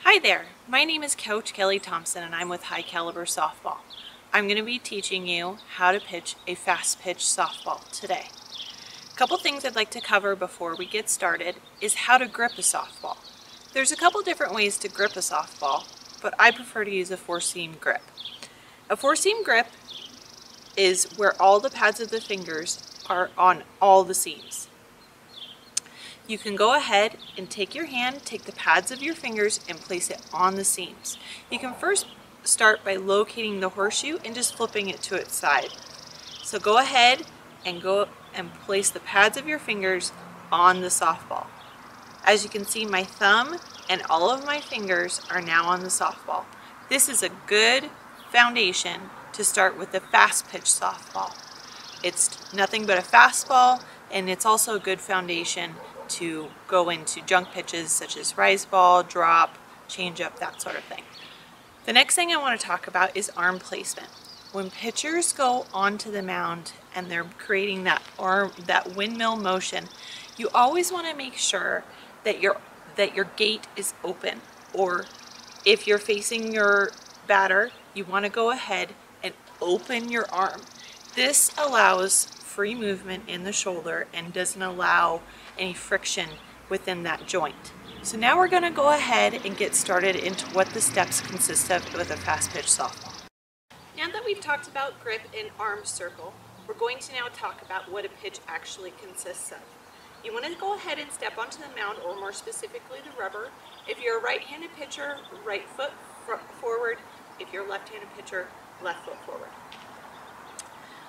Hi there, my name is Coach Kelly Thompson and I'm with High Caliber Softball. I'm going to be teaching you how to pitch a fast pitch softball today. A couple things I'd like to cover before we get started is how to grip a softball. There's a couple different ways to grip a softball, but I prefer to use a four-seam grip. A four-seam grip is where all the pads of the fingers are on all the seams. You can go ahead and take your hand, take the pads of your fingers and place it on the seams. You can first start by locating the horseshoe and just flipping it to its side. So go ahead and place the pads of your fingers on the softball. As you can see, my thumb and all of my fingers are now on the softball. This is a good foundation to start with a fast pitch softball. It's nothing but a fastball, and it's also a good foundation to go into junk pitches such as rise ball, drop, change up, that sort of thing. The next thing I want to talk about is arm placement. When pitchers go onto the mound and they're creating that windmill motion, you always want to make sure that your gate is open, or if you're facing your batter, you want to go ahead and open your arm. This allows free movement in the shoulder and doesn't allow any friction within that joint. So now we're going to go ahead and get started into what the steps consist of with a fast pitch softball. Now that we've talked about grip and arm circle, we're going to now talk about what a pitch actually consists of. You want to go ahead and step onto the mound, or more specifically the rubber. If you're a right-handed pitcher, right foot forward. If you're a left-handed pitcher, left foot forward.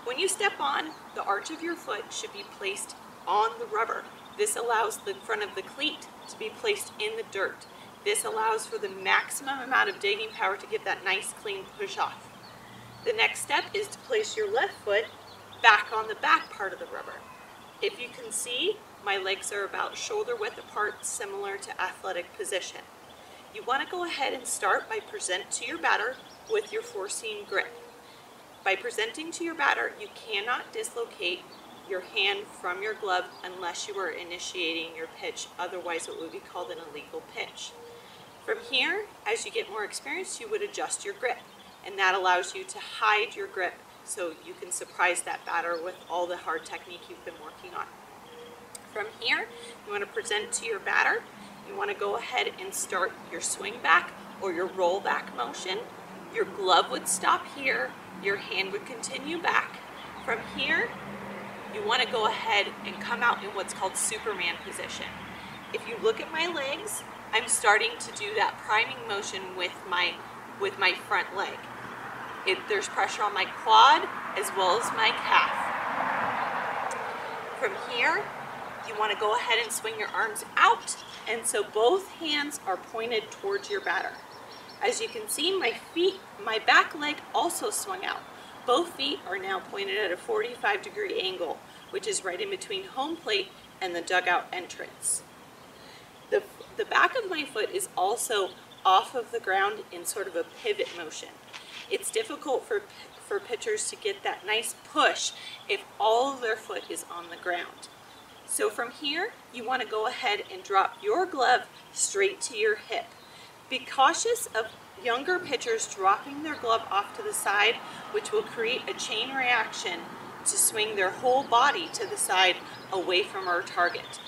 When you step on, the arch of your foot should be placed on the rubber. This allows the front of the cleat to be placed in the dirt. This allows for the maximum amount of digging power to get that nice clean push off. The next step is to place your left foot back on the back part of the rubber. If you can see, my legs are about shoulder width apart, similar to athletic position. You want to go ahead and start by presenting to your batter with your four-seam grip. By presenting to your batter, you cannot dislocate your hand from your glove unless you are initiating your pitch. Otherwise, it would be called an illegal pitch. From here, as you get more experience, you would adjust your grip, and that allows you to hide your grip so you can surprise that batter with all the hard technique you've been working on. From here, you want to present to your batter. You want to go ahead and start your swing back or your roll back motion. Your glove would stop here. Your hand would continue back. From here, you want to go ahead and come out in what's called Superman position. If you look at my legs, I'm starting to do that priming motion with my front leg. There's pressure on my quad as well as my calf. From here, you want to go ahead and swing your arms out, and so both hands are pointed towards your batter. As you can see, my back leg also swung out. Both feet are now pointed at a 45-degree angle, which is right in between home plate and the dugout entrance. The back of my foot is also off of the ground in sort of a pivot motion. It's difficult for pitchers to get that nice push if all of their foot is on the ground. So from here, you want to go ahead and drop your glove straight to your hip. Be cautious of younger pitchers dropping their glove off to the side, which will create a chain reaction to swing their whole body to the side away from our target.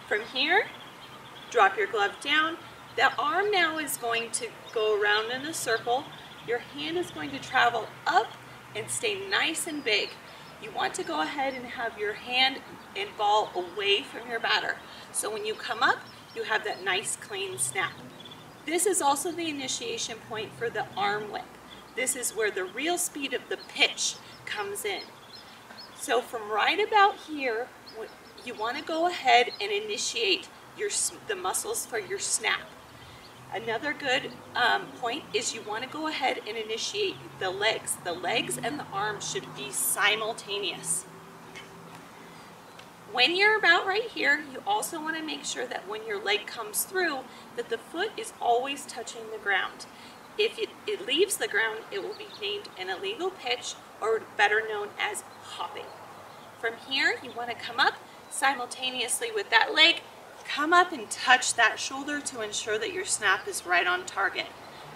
From here, drop your glove down. The arm now is going to go around in a circle. Your hand is going to travel up and stay nice and big. You want to go ahead and have your hand and ball away from your batter. So when you come up, you have that nice clean snap. This is also the initiation point for the arm whip. This is where the real speed of the pitch comes in. So from right about here, you want to go ahead and initiate the muscles for your snap. Another good point is you want to go ahead and initiate the legs. The legs and the arms should be simultaneous. When you're about right here, you also want to make sure that when your leg comes through, that the foot is always touching the ground. If it leaves the ground, it will be named an illegal pitch, or better known as hopping. From here, you want to come up simultaneously with that leg, come up and touch that shoulder to ensure that your snap is right on target.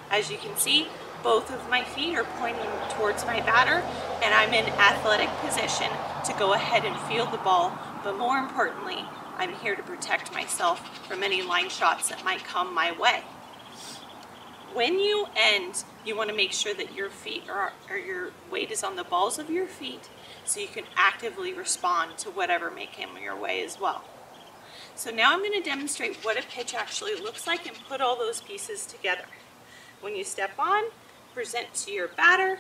As you can see, both of my feet are pointing towards my batter, and I'm in athletic position to go ahead and field the ball, but more importantly, I'm here to protect myself from any line shots that might come my way. When you end, you want to make sure that your feet or your weight is on the balls of your feet so you can actively respond to whatever may come your way as well. So now I'm going to demonstrate what a pitch actually looks like and put all those pieces together. When you step on, present to your batter,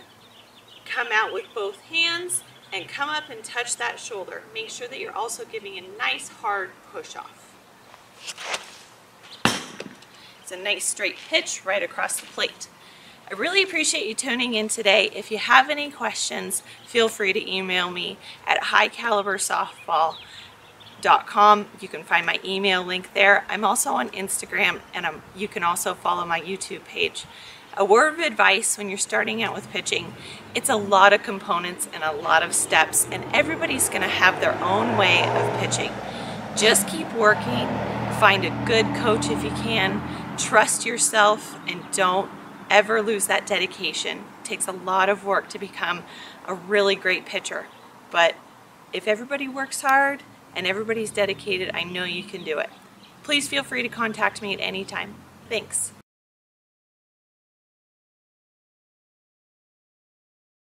come out with both hands, and come up and touch that shoulder. Make sure that you're also giving a nice hard push off. It's a nice straight pitch right across the plate. I really appreciate you tuning in today. If you have any questions, feel free to email me at highcalibersoftball.com. You can find my email link there. I'm also on Instagram, and you can also follow my YouTube page. A word of advice when you're starting out with pitching, it's a lot of components and a lot of steps, and everybody's going to have their own way of pitching. Just keep working, find a good coach if you can, trust yourself, and don't ever lose that dedication. It takes a lot of work to become a really great pitcher, but if everybody works hard and everybody's dedicated, I know you can do it. Please feel free to contact me at any time. Thanks.